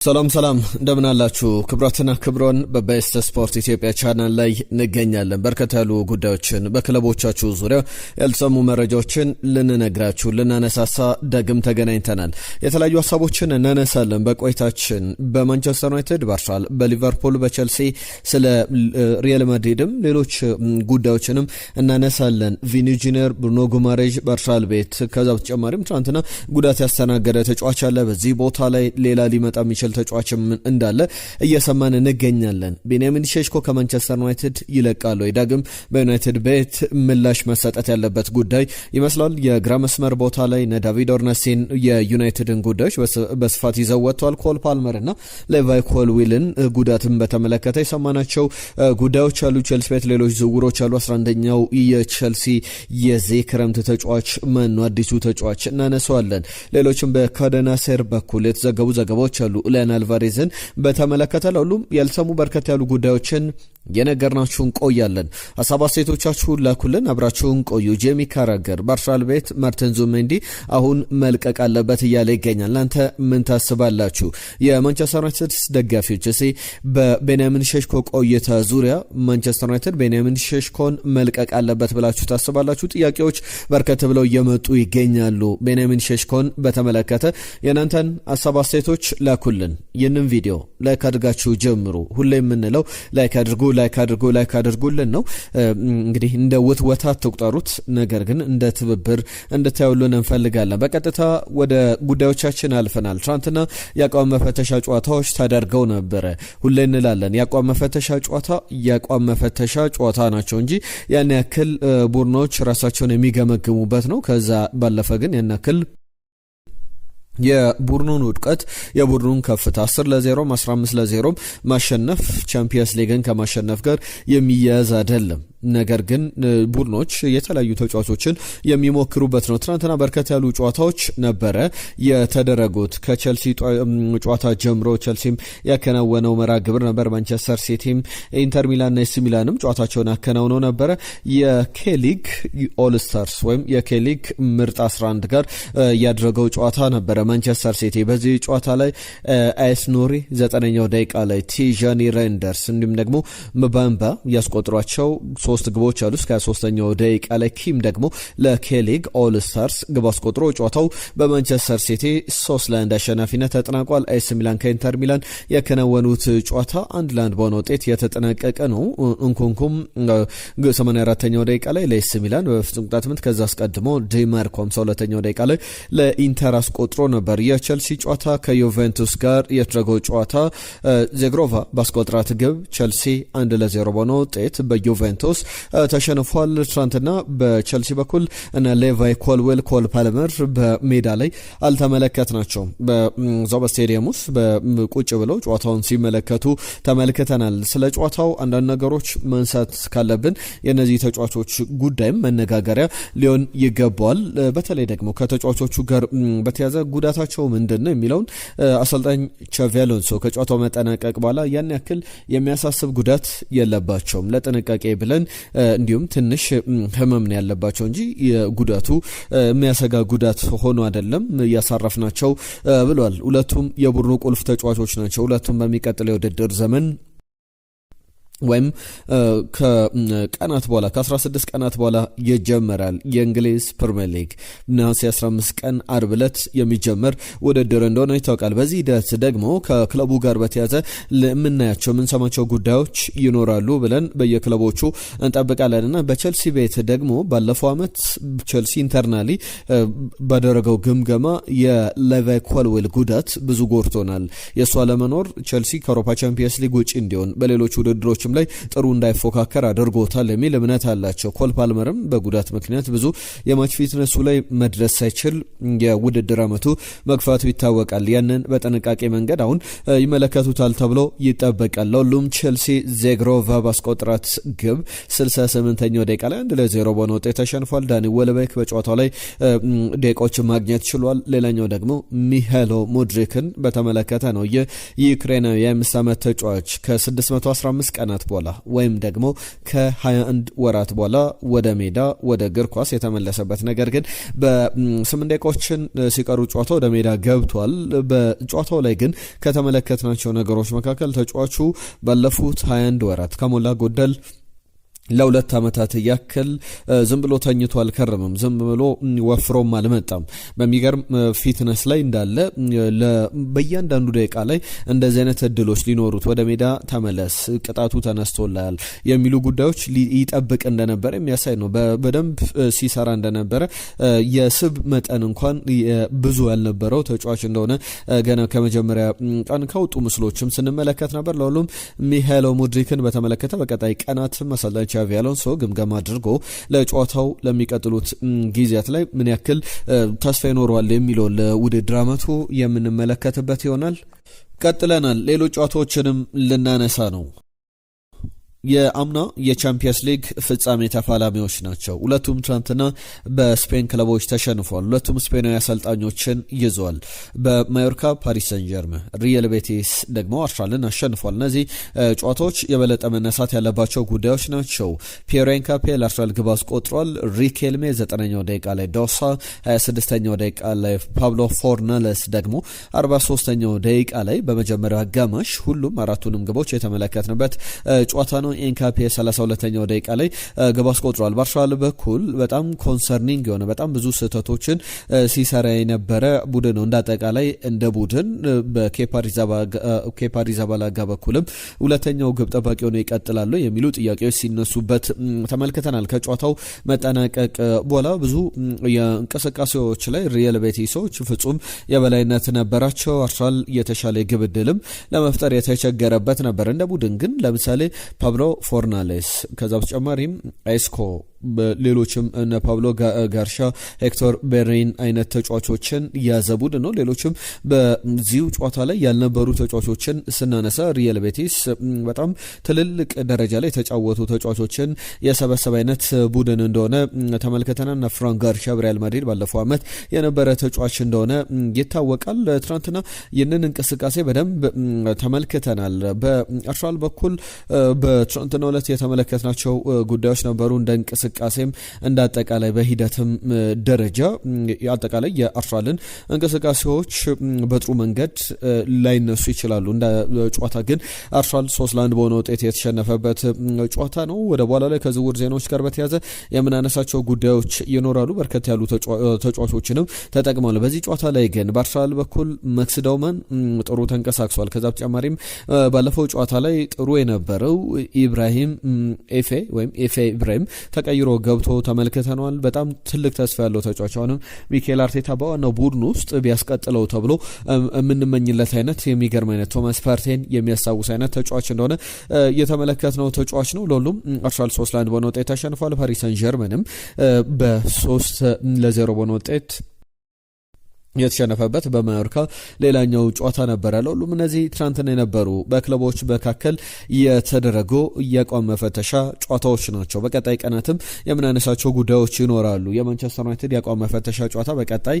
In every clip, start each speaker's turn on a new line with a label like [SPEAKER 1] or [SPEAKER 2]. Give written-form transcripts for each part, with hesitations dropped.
[SPEAKER 1] ሰላም እንደምን አላችሁ ክብራትና ክብሮን በቤስት ስፖርት ኢትዮጵያ ቻናል ላይ እንገኛለን። በርከት ያሉ ጉዳዮችን በክለቦቻችሁ ዙሪያ ያልሰሙ መረጃዎችን ልንነግራችሁ ልናነሳሳ ደግም ተገናኝተናል። የተለያዩ ሀሳቦችን እናነሳለን በቆይታችን በማንቸስተር ዩናይትድ፣ በአርሰናል፣ በሊቨርፑል፣ በቼልሲ ስለ ሪያል ማድሪድም ሌሎች ጉዳዮችንም እናነሳለን። ቪኒ ጁኒየር፣ ብሩኖ ጉማሬዥ በአርሰናል ቤት ከዛ በተጨማሪም ትናንትና ጉዳት ያስተናገደ ተጫዋች አለ። በዚህ ቦታ ላይ ሌላ ሊመጣ የሚችል ተጫዋችም እንዳለ እየሰማን እንገኛለን። ቤንያሚን ሼሽኮ ከማንቸስተር ዩናይትድ ይለቃሉ። ዳግም በዩናይትድ ቤት ምላሽ መሰጠት ያለበት ጉዳይ ይመስላል። የግራ መስመር ቦታ ላይ ዳቪድ ኦርነስቲን የዩናይትድን ጉዳዮች በስፋት ይዘው ወጥተዋል። ኮል ፓልመርና ሌቫይ ኮልዊልን ጉዳትን በተመለከተ የሰማናቸው ጉዳዮች አሉ። ቼልሲ ቤት ሌሎች ዝውውሮች አሉ። 11ኛው የቼልሲ የዚህ ክረምት ተጫዋች ማን ነው? አዲሱ ተጫዋች እናነሳዋለን። ሌሎችም በካደናሴር በኩል የተዘገቡ ዘገባዎች አሉ። ሊያን አልቫሬዝን በተመለከተ ለሁሉም ያልሰሙ በርከት ያሉ ጉዳዮችን የነገርናችሁን ቆያለን። ሐሳብ አስተያየቶቻችሁን ላኩልን፣ አብራችሁን ቆዩ። ጄሚ ካራገር በአርሰናል ቤት ማርቲን ዙቢሜንዲ አሁን መልቀቅ አለበት እያለ ይገኛል። እናንተ ምን ታስባላችሁ? የማንቸስተር ዩናይትድ ደጋፊዎች በቤንያሚን ሼሽኮ ቆይታ ዙሪያ ማንቸስተር ዩናይትድ ቤንያሚን ሼሽኮን መልቀቅ አለበት ብላችሁ ታስባላችሁ? ጥያቄዎች በርከት ብለው እየመጡ ይገኛሉ። ቤንያሚን ሼሽኮን በተመለከተ የናንተን ሐሳብ አስተያየቶች ላኩልን። ይህንን ቪዲዮ ላይክ አድርጋችሁ ጀምሩ። ሁሌ የምንለው ላይክ አድርጉልን ነው። እንግዲህ እንደ ውትወታ ተቆጣሩት፣ ነገር ግን እንደ ትብብር እንድታዩልን እንፈልጋለን። በቀጥታ ወደ ጉዳዮቻችን አልፈናል። ትናንትና የአቋም መፈተሻ ጨዋታዎች ተደርገው ነበረ። ሁሌ እንላለን የአቋም መፈተሻ ጨዋታ ናቸው እንጂ ያን ያክል ቡድኖች ራሳቸውን የሚገመግሙበት ነው። ከዛ ባለፈ ግን ያን ያክል የቡድኑን ውድቀት የቡድኑን ከፍታ 10-0 15-0 ማሸነፍ ቻምፒየንስ ሊግን ከማሸነፍ ጋር የሚያያዝ አይደለም። ነገር ግን ቡድኖች የተለያዩ ተጫዋቾችን የሚሞክሩበት ነው። ትናንትና በርከት ያሉ ጨዋታዎች ነበረ የተደረጉት። ከቼልሲ ጨዋታ ጀምሮ ቼልሲም ያከናወነው መርሃ ግብር ነበር። ማንቸስተር ሲቲም ኢንተር ሚላንና ኤሲ ሚላንም ጨዋታቸውን አከናውነው ነበረ። የኬሊግ ኦል ስታርስ ወይም የኬሊግ ምርጥ 11 ጋር ያደረገው ጨዋታ ነበረ። ማንቸስተር ሲቲ በዚህ ጨዋታ ላይ አይስ ኖሪ 9ኛው ደቂቃ ላይ ቲጃኒ ሬንደርስ እንዲሁም ደግሞ ምባምባ ያስቆጥሯቸው 3 ግቦች አሉ። እስከ 23ኛው ደቂቃ ላይ ኪም ደግሞ ለኬሊግ ኦል ስታርስ ግብ አስቆጥሮ ጨዋታው በማንቸስተር ሲቲ 3-1 አሸናፊነት ተጠናቋል። ኤሲ ሚላን ከኢንተር ሚላን ያከናወኑት ጨዋታ 1-1 በሆነ ውጤት የተጠናቀቀ ነው። እንኩንኩም 84ኛው ደቂቃ ላይ ለኤሲ ሚላን በፍጹም ቅጣት ምት፣ ከዛ አስቀድሞ ዲማርኮም 2ኛው ደቂቃ ላይ ለኢንተር አስቆጥሮ ነበር። የቼልሲ ጨዋታ ከዩቬንቱስ ጋር የተደረገው ጨዋታ ዜግሮቫ ባስቆጥራት ግብ ቼልሲ 1-0 በሆነ ውጤት በዩቬንቱስ ተሸንፏል። ትናንትና በቼልሲ በኩል እና ሌቫይ ኮልዊል፣ ኮል ፓልመር በሜዳ ላይ አልተመለከትናቸውም። በዛው በስቴዲየም ውስጥ በቁጭ ብለው ጨዋታውን ሲመለከቱ ተመልክተናል። ስለ ጨዋታው አንዳንድ ነገሮች ማንሳት ካለብን የነዚህ ተጫዋቾች ጉዳይም መነጋገሪያ ሊሆን ይገባዋል። በተለይ ደግሞ ከተጫዋቾቹ ጋር በተያዘ ጉዳታቸው ምንድነው የሚለውን አሰልጣኝ ቻቪ አሎንሶ ከጨዋታው መጠናቀቅ በኋላ ያን ያክል የሚያሳስብ ጉዳት የለባቸውም ለጥንቃቄ ብለን እንዲሁም ትንሽ ህመም ነው ያለባቸው እንጂ የጉዳቱ የሚያሰጋ ጉዳት ሆኖ አይደለም ያሳረፍናቸው ብሏል። ሁለቱም የቡድኑ ቁልፍ ተጫዋቾች ናቸው። ሁለቱም በሚቀጥለው የውድድር ዘመን ወይም ከቀናት በኋላ ከ16 ቀናት በኋላ ይጀመራል የእንግሊዝ ፕሪሚየር ሊግ ነሐሴ 15 ቀን አርብ ዕለት የሚጀመር ውድድር እንደሆነ ይታወቃል። በዚህ ሂደት ደግሞ ከክለቡ ጋር በተያዘ የምናያቸው የምንሰማቸው ጉዳዮች ይኖራሉ ብለን በየክለቦቹ እንጠብቃለንና በቼልሲ ቤት ደግሞ ባለፈው ዓመት ቼልሲ ኢንተርናሊ ባደረገው ግምገማ የሌቫይ ኮልዊል ጉዳት ብዙ ጎርቶናል። የእሷ ለመኖር ቼልሲ ከአውሮፓ ቻምፒየንስ ሊግ ውጪ እንዲሆን በሌሎች ውድድሮች ላይ ጥሩ እንዳይፎካከር አድርጎታል የሚል እምነት አላቸው። ኮል ፓልመርም በጉዳት ምክንያት ብዙ የማች ፊትነሱ ላይ መድረስ ሳይችል የውድድር ዓመቱ መግፋቱ ይታወቃል። ያንን በጥንቃቄ መንገድ አሁን ይመለከቱታል ተብሎ ይጠበቃል። ለሁሉም ቼልሲ ዜግሮቫ ባስቆጥራት ግብ 68ኛው ደቂቃ ላይ 1-0 በሆነ ውጤት ተሸንፏል። ዳኒ ወልቤክ በጨዋታው ላይ ደቂቃዎችን ማግኘት ችሏል። ሌላኛው ደግሞ ሚሃይሎ ሙድሪክን በተመለከተ ነው። የዩክሬናዊ የ5 ዓመት ተጫዋች ከ615 ቀናት ቀናት በኋላ ወይም ደግሞ ከ21 ወራት በኋላ ወደ ሜዳ ወደ እግር ኳስ የተመለሰበት ነገር ግን በ8 ደቂቃዎችን ሲቀሩ ጨዋታው ወደ ሜዳ ገብቷል። በጨዋታው ላይ ግን ከተመለከትናቸው ነገሮች መካከል ተጫዋቹ ባለፉት 21 ወራት ከሞላ ጎደል ለ2 ዓመታት ያክል ዝም ብሎ ተኝቶ አልከረምም። ዝም ብሎ ወፍሮም አልመጣም። በሚገርም ፊትነስ ላይ እንዳለ በእያንዳንዱ ደቂቃ ላይ እንደዚህ አይነት እድሎች ሊኖሩት ወደ ሜዳ ተመለስ፣ ቅጣቱ ተነስቶላል የሚሉ ጉዳዮች ይጠብቅ እንደነበረ የሚያሳይ ነው። በደንብ ሲሰራ እንደነበረ የስብ መጠን እንኳን ብዙ ያልነበረው ተጫዋች እንደሆነ ገና ከመጀመሪያ ቀን ከወጡ ምስሎችም ስንመለከት ነበር። ለሁሉም ሚሃይሎ ሙድሪክን በተመለከተ በቀጣይ ቀናት አሰልጣኝ ቻቪ አሎንሶ ግምገማ አድርጎ ለጨዋታው ለሚቀጥሉት ጊዜያት ላይ ምን ያክል ተስፋ ይኖረዋል የሚለው ለውድድር ዓመቱ የምንመለከትበት ይሆናል። ቀጥለናል። ሌሎች ጨዋታዎችንም ልናነሳ ነው። የአምና የቻምፒየንስ ሊግ ፍጻሜ ተፋላሚዎች ናቸው። ሁለቱም ትናንትና በስፔን ክለቦች ተሸንፏል። ሁለቱም ስፔናዊ አሰልጣኞችን ይዘዋል። በማዮርካ ፓሪስ ሰን ጀርመን፣ ሪየል ቤቲስ ደግሞ አርሰናልን አሸንፏል። እነዚህ ጨዋታዎች የበለጠ መነሳት ያለባቸው ጉዳዮች ናቸው። ፒየሮ ኤንካፔ ለአርሰናል ግብ አስቆጥሯል። ሪኬልሜ 9ኛው ደቂቃ ላይ፣ ዶሳ 26ኛው ደቂቃ ላይ፣ ፓብሎ ፎርናለስ ደግሞ 43ኛው ደቂቃ ላይ በመጀመሪያው አጋማሽ ሁሉም አራቱንም ግቦች የተመለከትንበት ጨዋታ ነው። ኤንካፔ 32ኛው ደቂቃ ላይ ግብ አስቆጥሯል። በአርሰናል በኩል በጣም ኮንሰርኒንግ የሆነ በጣም ብዙ ስህተቶችን ሲሰራ የነበረ ቡድን ነው። እንዳጠቃላይ እንደ ቡድን በኬፓ አሪዛባላጋ በኩልም ሁለተኛው ግብ ጠባቂ ሆነው ይቀጥላሉ የሚሉ ጥያቄዎች ሲነሱበት ተመልክተናል። ከጨዋታው መጠናቀቅ በኋላ ብዙ የእንቅስቃሴዎች ላይ ሪየል ቤቲሶች ፍጹም የበላይነት ነበራቸው። አርሰናል የተሻለ ግብ ዕድልም ለመፍጠር የተቸገረበት ነበር። እንደ ቡድን ግን ለምሳሌ ፓብሎ ፎርናሌስ ከዛ በተጨማሪም ኤስኮ ሌሎችም እነ ፓብሎ ጋርሻ፣ ሄክቶር ቤሬን አይነት ተጫዋቾችን ያዘ ቡድን ነው። ሌሎችም በዚሁ ጨዋታ ላይ ያልነበሩ ተጫዋቾችን ስናነሳ ሪየል ቤቲስ በጣም ትልልቅ ደረጃ ላይ የተጫወቱ ተጫዋቾችን የሰበሰበ አይነት ቡድን እንደሆነ ተመልክተናል። ፍራንክ ጋርሻ በሪያል ማድሪድ ባለፈው ዓመት የነበረ ተጫዋች እንደሆነ ይታወቃል። ትናንትና ይህንን እንቅስቃሴ በደንብ ተመልክተናል። በአርሰናል በኩል በትናንትናው ዕለት የተመለከትናቸው ጉዳዮች ነበሩ። እንደ እንቅስቃሴም እንደ አጠቃላይ በሂደትም ደረጃ አጠቃላይ የአርሰናልን እንቅስቃሴዎች በጥሩ መንገድ ላይነሱ ይችላሉ። እንደ ጨዋታ ግን አርሰናል 3-1 በሆነ ውጤት የተሸነፈበት ጨዋታ ነው። ወደ በኋላ ላይ ከዝውውር ዜናዎች ጋር በተያያዘ የምናነሳቸው ጉዳዮች ይኖራሉ። በርከት ያሉ ተጫዋቾችንም ተጠቅመዋል። በዚህ ጨዋታ ላይ ግን በአርሰናል በኩል መክስ ዳውማን ጥሩ ተንቀሳቅሷል። ከዛ በተጨማሪም ባለፈው ጨዋታ ላይ ጥሩ የነበረው ኢብራሂም ኤፌ ኢብራሂም ተቀይሮ ገብቶ ተመልክተናል። በጣም ትልቅ ተስፋ ያለው ተጫዋች አሁንም ሚኬል አርቴታ በዋናው ቡድን ውስጥ ቢያስቀጥለው ተብሎ የምንመኝለት አይነት የሚገርም አይነት ቶማስ ፓርቴን የሚያስታውስ አይነት ተጫዋች እንደሆነ የተመለከትነው ተጫዋች ነው። ለሁሉም አርሰናል 3-1 በሆነ ውጤት ተሸንፏል። ፓሪስ ሰን ጀርመንም በ3-0 በሆነ ውጤት የተሸነፈበት በማዮርካ ሌላኛው ጨዋታ ነበረ። ለሁሉም እነዚህ ትናንትና የነበሩ በክለቦች መካከል የተደረጉ የአቋም መፈተሻ ጨዋታዎች ናቸው። በቀጣይ ቀናትም የምናነሳቸው ጉዳዮች ይኖራሉ። የማንቸስተር ዩናይትድ የአቋም መፈተሻ ጨዋታ በቀጣይ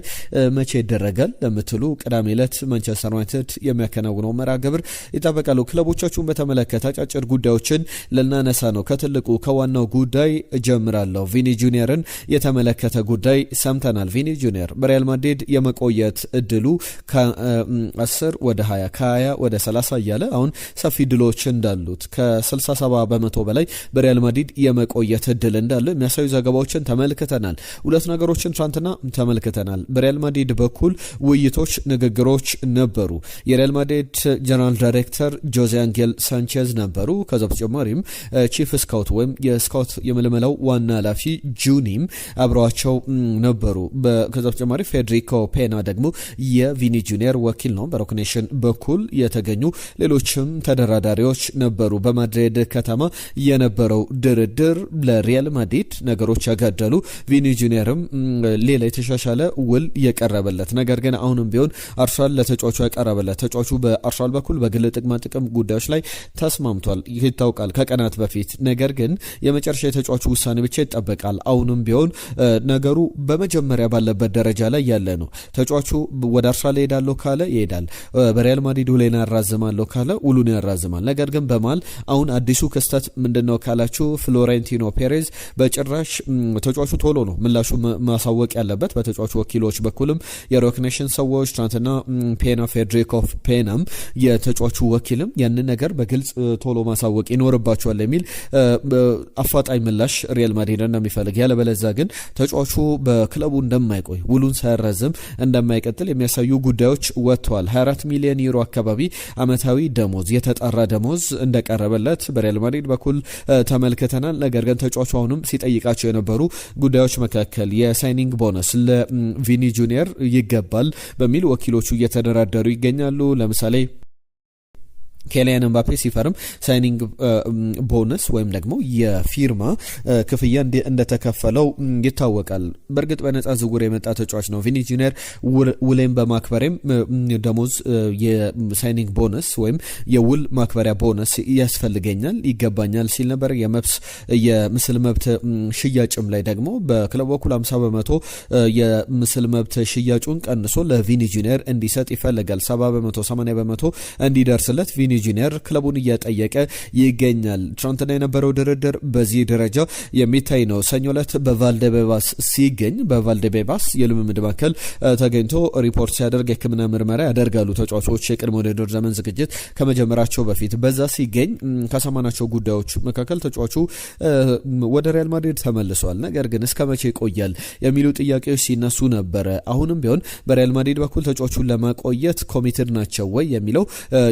[SPEAKER 1] መቼ ይደረጋል ለምትሉ ቅዳሜ ዕለት ማንቸስተር ዩናይትድ የሚያከናውነው መርሃ ግብር ይጠበቃሉ። ክለቦቻችሁን በተመለከተ አጫጭር ጉዳዮችን ልናነሳ ነው። ከትልቁ ከዋናው ጉዳይ እጀምራለሁ። ቪኒ ጁኒየርን የተመለከተ ጉዳይ ሰምተናል። ቪኒ ጁኒየር በሪያል ማድሪድ ቆየት እድሉ ከ10 ወደ 20 ከ20 ወደ 30 እያለ አሁን ሰፊ ድሎች እንዳሉት ከ67% በላይ በሪያል ማድሪድ የመቆየት እድል እንዳለው የሚያሳዩ ዘገባዎችን ተመልክተናል። ሁለት ነገሮችን ትናንትና ተመልክተናል። በሪያል ማድሪድ በኩል ውይይቶች፣ ንግግሮች ነበሩ። የሪያል ማድሪድ ጀነራል ዳይሬክተር ጆዜ አንጌል ሳንቼዝ ነበሩ። ከዛ በተጨማሪም ቺፍ ስካውት ወይም የስካውት የምልመላው ዋና ኃላፊ ጁኒም አብረዋቸው ነበሩ። ከዛ በተጨማሪ ፌዴሪኮ ፔና ደግሞ የቪኒ ጁኒየር ወኪል ነው። በሮክኔሽን በኩል የተገኙ ሌሎችም ተደራዳሪዎች ነበሩ። በማድሪድ ከተማ የነበረው ድርድር ለሪያል ማድሪድ ነገሮች ያጋደሉ፣ ቪኒ ጁኒየርም ሌላ የተሻሻለ ውል የቀረበለት ነገር ግን አሁንም ቢሆን አርሰናል ለተጫዋቹ ያቀረበለት ተጫዋቹ በአርሰናል በኩል በግል ጥቅማ ጥቅም ጉዳዮች ላይ ተስማምቷል ይታወቃል ከቀናት በፊት። ነገር ግን የመጨረሻ የተጫዋቹ ውሳኔ ብቻ ይጠበቃል። አሁንም ቢሆን ነገሩ በመጀመሪያ ባለበት ደረጃ ላይ ያለ ነው። ተጫዋቹ ወደ አርሰናል ሄዳለሁ ካለ ይሄዳል። በሪያል ማድሪድ ውሉን ያራዝማለሁ ካለ ውሉን ያራዝማል። ነገር ግን በማል አሁን አዲሱ ክስተት ምንድነው ካላችሁ ፍሎሬንቲኖ ፔሬዝ በጭራሽ ተጫዋቹ ቶሎ ነው ምላሹ ማሳወቅ ያለበት። በተጫዋቹ ወኪሎች በኩልም የሮክኔሽን ሰዎች ትናንትና ፔና ፌዴሪኮ ፔናም የተጫዋቹ ወኪልም ያንን ነገር በግልጽ ቶሎ ማሳወቅ ይኖርባቸዋል የሚል አፋጣኝ ምላሽ ሪያል ማድሪድ እንደሚፈልግ፣ ያለበለዚያ ግን ተጫዋቹ በክለቡ እንደማይቆይ ውሉን ሳያራዝም እንደማይቀጥል የሚያሳዩ ጉዳዮች ወጥተዋል። 24 ሚሊዮን ዩሮ አካባቢ አመታዊ ደሞዝ የተጣራ ደሞዝ እንደቀረበለት በሪያል ማድሪድ በኩል ተመልክተናል። ነገር ግን ተጫዋቹ አሁንም ሲጠይቃቸው የነበሩ ጉዳዮች መካከል የሳይኒንግ ቦነስ ለቪኒ ጁኒየር ይገባል በሚል ወኪሎቹ እየተደራደሩ ይገኛሉ። ለምሳሌ ኬሊያን ኤምባፔ ሲፈርም ሳይኒንግ ቦነስ ወይም ደግሞ የፊርማ ክፍያ እንደተከፈለው ይታወቃል። በእርግጥ በነጻ ዝውውር የመጣ ተጫዋች ነው ቪኒ ጁኒየር። ውሌን በማክበሬም ደሞዝ የሳይኒንግ ቦነስ ወይም የውል ማክበሪያ ቦነስ ያስፈልገኛል ይገባኛል ሲል ነበር። የምስል መብት ሽያጭም ላይ ደግሞ በክለቡ በኩል 50% የምስል መብት ሽያጩን ቀንሶ ለቪኒ ጁኒየር እንዲሰጥ ይፈልጋል። 70%፣ 80% እንዲደርስለት ቪኒ ጁኒየር ክለቡን እየጠየቀ ይገኛል። ትናንትና የነበረው ድርድር በዚህ ደረጃ የሚታይ ነው። ሰኞ ዕለት በቫልደቤባስ ሲገኝ በቫልደቤባስ የልምምድ ማዕከል ተገኝቶ ሪፖርት ሲያደርግ የሕክምና ምርመራ ያደርጋሉ ተጫዋቾች የቅድመ ውድድር ዘመን ዝግጅት ከመጀመራቸው በፊት። በዛ ሲገኝ ከሰማናቸው ጉዳዮች መካከል ተጫዋቹ ወደ ሪያል ማድሪድ ተመልሷል። ነገር ግን እስከ መቼ ይቆያል የሚሉ ጥያቄዎች ሲነሱ ነበረ። አሁንም ቢሆን በሪያል ማድሪድ በኩል ተጫዋቹን ለማቆየት ኮሚትድ ናቸው ወይ የሚለው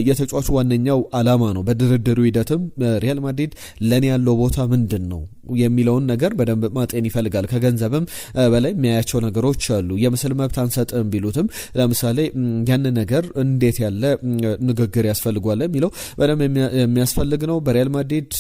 [SPEAKER 1] የተጫዋቹ ዋነኛው አላማ ነው። በድርድሩ ሂደትም ሪያል ማድሪድ ለኔ ያለው ቦታ ምንድን ነው የሚለውን ነገር በደንብ ማጤን ይፈልጋል። ከገንዘብም በላይ የሚያያቸው ነገሮች አሉ። የምስል መብት አንሰጥም ቢሉትም ለምሳሌ ያን ነገር እንዴት ያለ ንግግር ያስፈልጓል የሚለው በደንብ የሚያስፈልግ ነው። በሪያል ማድሪድ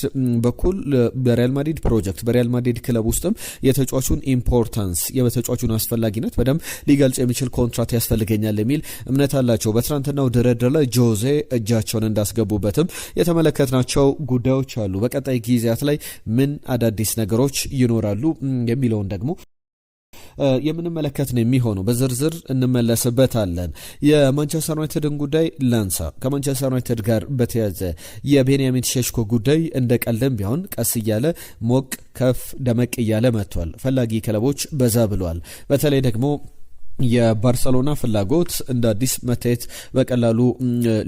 [SPEAKER 1] በኩል በሪያል ማድሪድ ፕሮጀክት በሪያል ማድሪድ ክለብ ውስጥም የተጫዋቹን ኢምፖርታንስ የተጫዋቹን አስፈላጊነት በደንብ ሊገልጽ የሚችል ኮንትራት ያስፈልገኛል የሚል እምነት አላቸው። በትናንትናው ድርድር ላይ ጆዜ እጃቸውን እንዳስገቡበትም የተመለከትናቸው ጉዳዮች አሉ። በቀጣይ ጊዜያት ላይ ምን አዳዲስ ነገሮች ይኖራሉ የሚለውን ደግሞ የምንመለከት ነው የሚሆነው። በዝርዝር እንመለስበታለን። የማንቸስተር ዩናይትድን ጉዳይ ላንሳ። ከማንቸስተር ዩናይትድ ጋር በተያያዘ የቤንያሚን ሼሽኮ ጉዳይ እንደ ቀልድም ቢሆን ቀስ እያለ ሞቅ ከፍ ደመቅ እያለ መጥቷል። ፈላጊ ክለቦች በዛ ብሏል። በተለይ ደግሞ የባርሰሎና ፍላጎት እንደ አዲስ መታየት በቀላሉ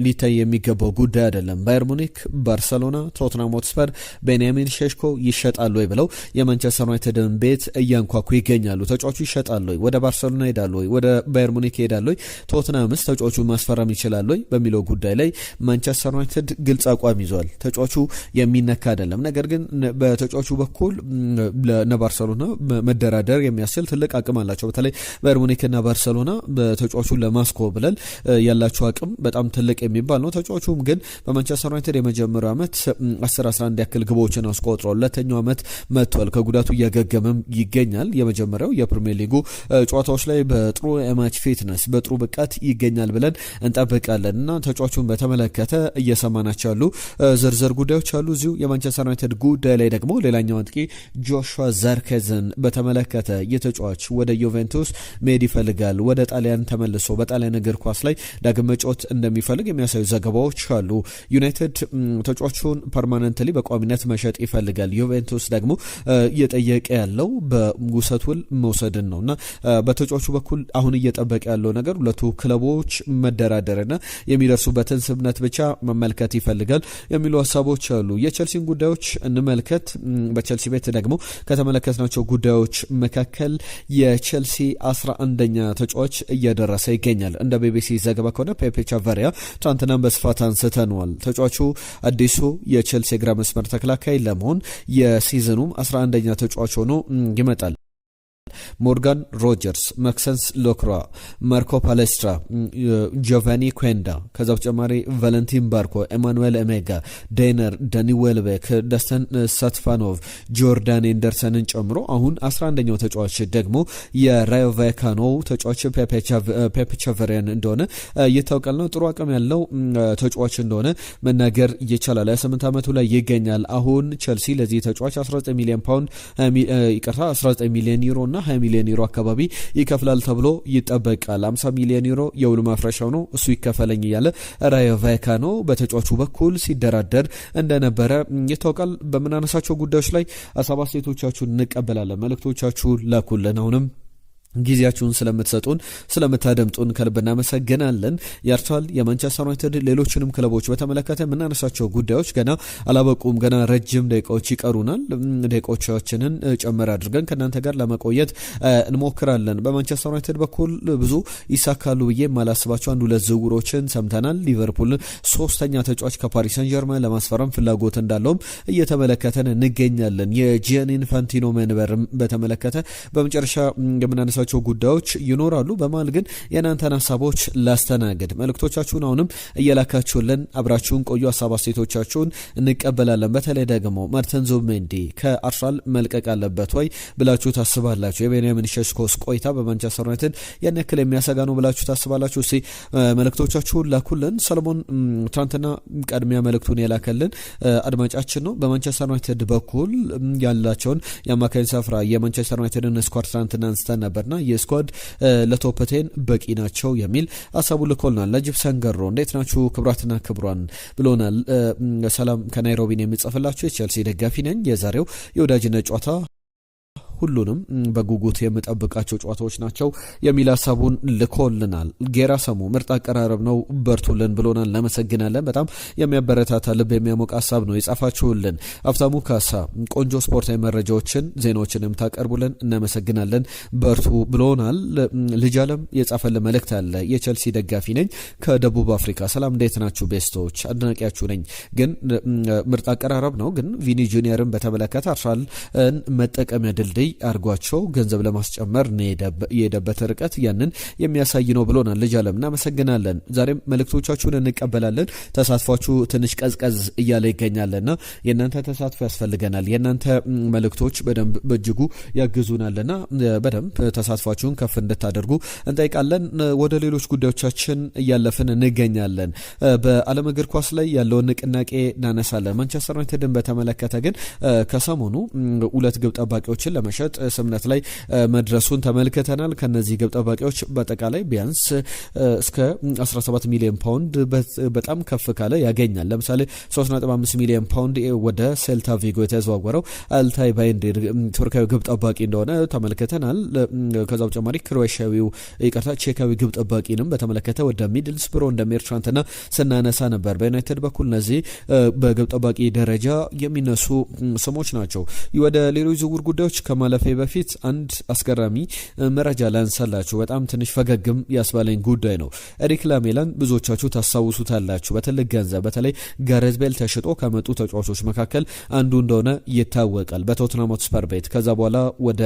[SPEAKER 1] ሊታይ የሚገባው ጉዳይ አይደለም። ባየር ሙኒክ፣ ባርሰሎና፣ ቶትናም ሆትስፐር ቤንያሚን ሼሽኮ ይሸጣሉ ወይ ብለው የማንቸስተር ዩናይትድን ቤት እያንኳኩ ይገኛሉ። ተጫዋቹ ይሸጣሉ ወይ? ወደ ባርሰሎና ይሄዳሉ ወይ? ወደ ባየር ሙኒክ ይሄዳሉ ወይ? ቶትናምስ ተጫዋቹን ማስፈረም ይችላሉ ወይ በሚለው ጉዳይ ላይ ማንቸስተር ዩናይትድ ግልጽ አቋም ይዟል። ተጫዋቹ የሚነካ አይደለም። ነገር ግን በተጫዋቹ በኩል ለባርሰሎና መደራደር የሚያስችል ትልቅ አቅም አላቸው። በተለይ ባየር ሙኒክና ባርሰሎና በተጫዋቹን ለማስኮብለል ያላቸው አቅም በጣም ትልቅ የሚባል ነው። ተጫዋቹም ግን በማንቸስተር ዩናይትድ የመጀመሪያው ዓመት 10-11 ያክል ግቦችን አስቆጥሯል። ሁለተኛው ዓመት መጥቷል። ከጉዳቱ እያገገመም ይገኛል። የመጀመሪያው የፕሪሚየር ሊጉ ጨዋታዎች ላይ በጥሩ የማች ፊትነስ በጥሩ ብቃት ይገኛል ብለን እንጠብቃለን እና ተጫዋቹን በተመለከተ እየሰማናቸው ያሉ ዝርዝር ጉዳዮች አሉ። እዚሁ የማንቸስተር ዩናይትድ ጉዳይ ላይ ደግሞ ሌላኛው አጥቂ ጆሹዋ ዛርኬዝን በተመለከተ የተጫዋች ወደ ዩቬንቱስ መሄድ ይፈልጋል። ወደ ጣሊያን ተመልሶ በጣሊያን እግር ኳስ ላይ ዳግም መጫወት እንደሚፈልግ የሚያሳዩ ዘገባዎች አሉ። ዩናይትድ ተጫዋቹን ፐርማነንትሊ በቋሚነት መሸጥ ይፈልጋል። ዩቬንቱስ ደግሞ እየጠየቀ ያለው በውሰት ውል መውሰድን ነውና በተጫዋቹ በኩል አሁን እየጠበቀ ያለው ነገር ሁለቱ ክለቦች መደራደርና የሚደርሱበትን ስምምነት ብቻ መመልከት ይፈልጋል የሚሉ ሀሳቦች አሉ። የቼልሲን ጉዳዮች እንመልከት። በቼልሲ ቤት ደግሞ ከተመለከትናቸው ጉዳዮች መካከል የቼልሲ 11ኛ ተጫዋች እየደረሰ ይገኛል። እንደ ቢቢሲ ዘገባ ከሆነ ፔፔ ቻቫሪያ ትናንትናም በስፋት አንስተነዋል። ተጫዋቹ አዲሱ የቼልሲ ግራ መስመር ተከላካይ ለመሆን የሲዝኑም 11ኛ ተጫዋች ሆኖ ይመጣል። ሞርጋን ሮጀርስ፣ ማክሰንስ ሎክራ፣ ማርኮ ፓሌስትራ፣ ጆቫኒ ኩዌንዳ፣ ከዛ በተጨማሪ ቫለንቲን ባርኮ፣ ኤማኑኤል ኤሜጋ፣ ዴነር፣ ዳኒ ዌልቤክ፣ ዳስተን ሳትፋኖቭ፣ ጆርዳን ኤንደርሰንን ጨምሮ አሁን 11ኛው ተጫዋች ደግሞ የራዮ ቫይካኖ ተጫዋች ፔፔ ቻቫሪያን እንደሆነ ይታወቃልና ጥሩ አቅም ያለው ተጫዋች እንደሆነ መናገር ይቻላል። 28 ዓመቱ ላይ ይገኛል። አሁን ቼልሲ ለዚህ ተጫዋች 19 ሚሊዮን ዩሮ እና 20 ሚሊዮን ዩሮ አካባቢ ይከፍላል ተብሎ ይጠበቃል። 50 ሚሊዮን ዩሮ የውል ማፍረሻው ነው፣ እሱ ይከፈለኝ እያለ ራዮ ቫይካኖ በተጫዋቹ በኩል ሲደራደር እንደነበረ ይታወቃል። በምናነሳቸው ጉዳዮች ላይ ሀሳብ አስተያየቶቻችሁን እንቀበላለን። መልእክቶቻችሁ ላኩልን። አሁንም ጊዜያችሁን ስለምትሰጡን ስለምታደምጡን ከልብ እናመሰግናለን። የአርሰናል የማንቸስተር ዩናይትድ ሌሎችንም ክለቦች በተመለከተ የምናነሳቸው ጉዳዮች ገና አላበቁም። ገና ረጅም ደቂቃዎች ይቀሩናል። ደቂቃዎቻችንን ጨመር አድርገን ከእናንተ ጋር ለመቆየት እንሞክራለን። በማንቸስተር ዩናይትድ በኩል ብዙ ይሳካሉ ብዬ የማላስባቸው 1-2 ዝውውሮችን ሰምተናል። ሊቨርፑል ሶስተኛ ተጫዋች ከፓሪስ ሰን ጀርመን ለማስፈረም ፍላጎት እንዳለውም እየተመለከተን እንገኛለን። የጂያኒ ኢንፋንቲኖ መንበርም በተመለከተ በመጨረሻ የምናነሳ ጉዳዮች ይኖራሉ። በመሃል ግን የናንተን ሀሳቦች ላስተናግድ። መልእክቶቻችሁን አሁንም እየላካችሁልን አብራችሁን ቆዩ። ሀሳብ አስተያየቶቻችሁን እንቀበላለን። በተለይ ደግሞ ማርቲን ዙቢሜንዲ ከአርሰናል መልቀቅ አለበት ወይ ብላችሁ ታስባላችሁ? የቤንያሚን ሼሽኮስ ቆይታ በማንቸስተር ዩናይትድ ያን ያክል የሚያሰጋ ነው ብላችሁ ታስባላችሁ? እስቲ መልእክቶቻችሁን ላኩልን። ሰለሞን ትናንትና ቀድሚያ መልእክቱን የላከልን አድማጫችን ነው። በማንቸስተር ዩናይትድ በኩል ያላቸውን የአማካኝ ስፍራ የማንቸስተር ዩናይትድን ስኳድ ትናንትና አንስተን ነበር ና የስኳድ ለቶፕቴን በቂ ናቸው የሚል ሀሳቡ ልኮልናል። ለጅብ ሰንገሮ እንዴት ናችሁ ክብራትና ክብሯን ብሎናል። ሰላም ከናይሮቢን የሚጽፍላችሁ የቼልሲ ደጋፊ ነኝ። የዛሬው የወዳጅነት ጨዋታ ሁሉንም በጉጉት የምጠብቃቸው ጨዋታዎች ናቸው የሚል ሀሳቡን ልኮልናል። ጌራ ሰሙ ምርጥ አቀራረብ ነው በርቱልን ብሎናል። እናመሰግናለን። በጣም የሚያበረታታ ልብ የሚያሞቅ ሀሳብ ነው የጻፋችሁልን። አፍታሙ ካሳ ቆንጆ ስፖርታዊ መረጃዎችን ዜናዎችን የምታቀርቡልን እናመሰግናለን በርቱ ብሎናል። ልጅ አለም የጻፈልን መልእክት አለ። የቼልሲ ደጋፊ ነኝ ከደቡብ አፍሪካ። ሰላም እንዴት ናችሁ ቤስቶች? አድናቂያችሁ ነኝ። ግን ምርጥ አቀራረብ ነው። ግን ቪኒ ጁኒየርን በተመለከተ አርሰናልን መጠቀሚያ ድልድይ አርጓቸው ገንዘብ ለማስጨመር የሄደበት ርቀት ያንን የሚያሳይ ነው ብሎናል። ልጅ አለም እናመሰግናለን። ዛሬም መልእክቶቻችሁን እንቀበላለን። ተሳትፏችሁ ትንሽ ቀዝቀዝ እያለ ይገኛልና የእናንተ ተሳትፎ ያስፈልገናል። የእናንተ መልእክቶች በደንብ በእጅጉ ያግዙናልና በደንብ ተሳትፏችሁን ከፍ እንድታደርጉ እንጠይቃለን። ወደ ሌሎች ጉዳዮቻችን እያለፍን እንገኛለን። በዓለም እግር ኳስ ላይ ያለውን ንቅናቄ እናነሳለን። ማንቸስተር ዩናይትድን በተመለከተ ግን ከሰሞኑ 2 ግብ ጠባቂዎችን ለመሸጥ ስምነት ላይ መድረሱን ተመልክተናል። ከነዚህ ግብ ጠባቂዎች በአጠቃላይ ቢያንስ እስከ 17 ሚሊዮን ፓውንድ በጣም ከፍ ካለ ያገኛል። ለምሳሌ 3.5 ሚሊዮን ፓውንድ ወደ ሴልታ ቪጎ የተዘዋወረው አልታይ ባይንዲር ቱርካዊ ግብ ጠባቂ እንደሆነ ተመልክተናል። ከዛ በተጨማሪ ቼካዊ ግብ ጠባቂንም በተመለከተ ወደ ሚድልስብሮ እንደ ሜርቻንትና ስናነሳ ነበር። በዩናይትድ በኩል እነዚህ በግብ ጠባቂ ደረጃ የሚነሱ ስሞች ናቸው። ወደ ሌሎች ዝውውር ጉዳዮች ከማለፌ በፊት አንድ አስገራሚ መረጃ ላንሳላችሁ። በጣም ትንሽ ፈገግም ያስባለኝ ጉዳይ ነው። ኤሪክ ላሜላን ብዙዎቻችሁ ታስታውሱታላችሁ። በትልቅ ገንዘብ በተለይ ጋሬዝ ቤል ተሽጦ ከመጡ ተጫዋቾች መካከል አንዱ እንደሆነ ይታወቃል። በቶትናም ሆትስፐር ቤት ከዛ በኋላ ወደ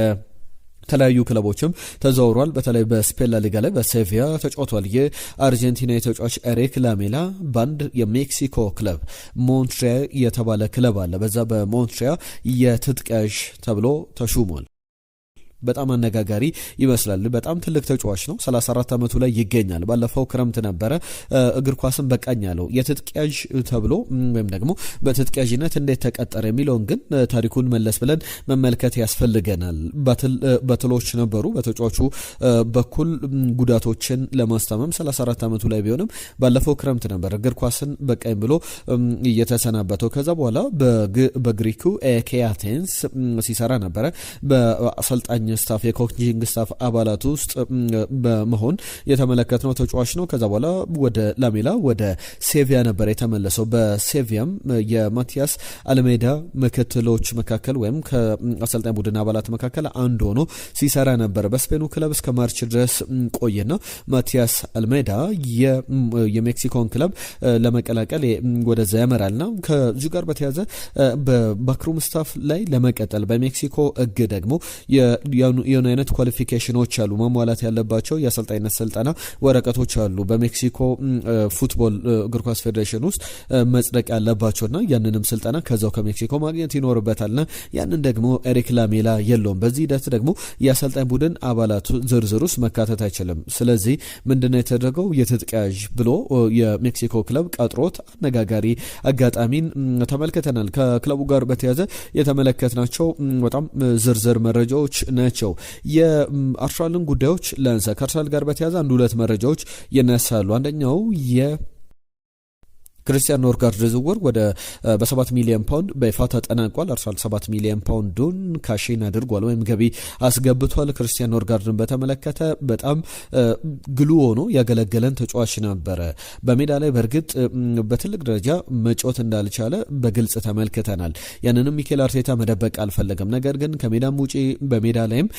[SPEAKER 1] ተለያዩ ክለቦችም ተዘውሯል። በተለይ በስፔን ላሊጋ ላይ በሴቪያ ተጫውቷል። የአርጀንቲና ተጫዋች ኤሪክ ላሜላ ባንድ የሜክሲኮ ክለብ ሞንትሪያ የተባለ ክለብ አለ። በዛ በሞንትሪያ የትጥቅ ያዥ ተብሎ ተሹሟል። በጣም አነጋጋሪ ይመስላል። በጣም ትልቅ ተጫዋች ነው። 34 ዓመቱ ላይ ይገኛል። ባለፈው ክረምት ነበረ እግር ኳስን በቃኝ ያለው የትጥቅ ያዥ ተብሎ ወይም ደግሞ በትጥቅ ያዥነት እንዴት ተቀጠረ የሚለውን ግን ታሪኩን መለስ ብለን መመልከት ያስፈልገናል። ባትሎች ነበሩ በተጫዋቹ በኩል ጉዳቶችን ለማስታመም 34 ዓመቱ ላይ ቢሆንም ባለፈው ክረምት ነበር እግር ኳስን በቃኝ ብሎ እየተሰናበተው። ከዛ በኋላ በግሪኩ ኤኬ አቴንስ ሲሰራ ነበረ። በአሰልጣኝ ስታፍ የኮችንግ ስታፍ አባላት ውስጥ በመሆን የተመለከትነው ተጫዋች ነው። ከዛ በኋላ ወደ ላሜላ ወደ ሴቪያ ነበር የተመለሰው። በሴቪያም የማቲያስ አልሜዳ ምክትሎች መካከል ወይም ከአሰልጣኝ ቡድን አባላት መካከል አንዱ ሆኖ ሲሰራ ነበር። በስፔኑ ክለብ እስከ ማርች ድረስ ቆየና ማቲያስ አልሜዳ የሜክሲኮን ክለብ ለመቀላቀል ወደዛ ያመራልና ከዚህ ጋር በተያያዘ በባክሩም ስታፍ ላይ ለመቀጠል በሜክሲኮ ሕግ ደግሞ የሆነ አይነት ኳሊፊኬሽኖች አሉ፣ ማሟላት ያለባቸው የአሰልጣኝነት ስልጠና ወረቀቶች አሉ በሜክሲኮ ፉትቦል እግር ኳስ ፌዴሬሽን ውስጥ መጽደቅ ያለባቸውና ያንንም ስልጠና ከዛው ከሜክሲኮ ማግኘት ይኖርበታልና ያንን ደግሞ ኤሪክ ላሜላ የለውም። በዚህ ሂደት ደግሞ የአሰልጣኝ ቡድን አባላቱ ዝርዝር ውስጥ መካተት አይችልም። ስለዚህ ምንድነው የተደረገው? የትጥቅ ያዥ ብሎ የሜክሲኮ ክለብ ቀጥሮት አነጋጋሪ አጋጣሚን ተመልክተናል። ከክለቡ ጋር በተያያዘ የተመለከትናቸው በጣም ዝርዝር መረጃዎች ናቸው። የአርሰናልን ጉዳዮች ላንሳ። ከአርሰናል ጋር በተያያዘ አንድ ሁለት መረጃዎች ይነሳሉ። አንደኛው ክርስቲያን ኖርጋርድ ዝውውር ወደ በ7 ሚሊዮን ፓውንድ በይፋ ተጠናቋል። አርሰናል 7 ሚሊዮን ፓውንዱን ካሽን አድርጓል ወይም ገቢ አስገብቷል። ክርስቲያን ኖርጋርድን በተመለከተ በጣም ግሉ ሆኖ ያገለገለን ተጫዋች ነበረ። በሜዳ ላይ በእርግጥ በትልቅ ደረጃ መጫወት እንዳልቻለ በግልጽ ተመልክተናል። ያንንም ሚኬል አርቴታ መደበቅ አልፈለገም። ነገር ግን ከሜዳም ውጪ በሜዳ ላይም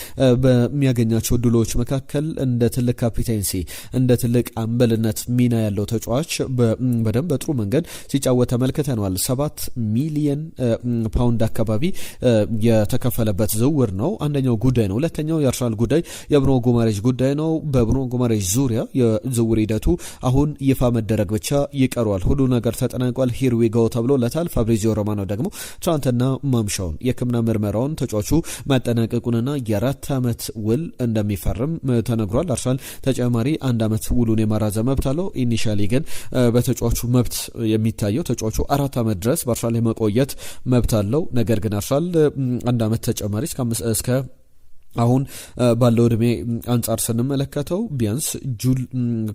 [SPEAKER 1] በሚያገኛቸው ድሎች መካከል እንደ ትልቅ ካፒቴንሲ እንደ ትልቅ አምበልነት ሚና ያለው ተጫዋች በደንብ በጥሩ መንገድ ሲጫወት ተመልክተናል። 7 ሚሊዮን ፓውንድ አካባቢ የተከፈለበት ዝውውር ነው። አንደኛው ጉዳይ ነው። ሁለተኛው የአርሰናል ጉዳይ የብሩኖ ጉማሬሽ ጉዳይ ነው። በብሩኖ ጉማሬሽ ዙሪያ የዝውውር ሂደቱ አሁን ይፋ መደረግ ብቻ ይቀሯል። ሁሉ ነገር ተጠናቋል። ሂር ዊ ጎ ተብሎለታል። ፋብሪዚዮ ሮማኖ ደግሞ ትናንትና ማምሻውን የሕክምና ምርመራውን ተጫዋቹ ማጠናቀቁንና የ4 ዓመት ውል እንደሚፈርም ተነግሯል። አርሰናል ተጨማሪ 1 ዓመት ውሉን የማራዘም መብት አለው። ኢኒሻሊ ግን በተጫዋቹ መብት የሚታየው ተጫዋቹ 4 ዓመት ድረስ በአርሰናል መቆየት መብት አለው። ነገር ግን አርሰናል 1 ዓመት ተጨማሪ እስከ አሁን ባለው እድሜ አንጻር ስንመለከተው ቢያንስ ጁል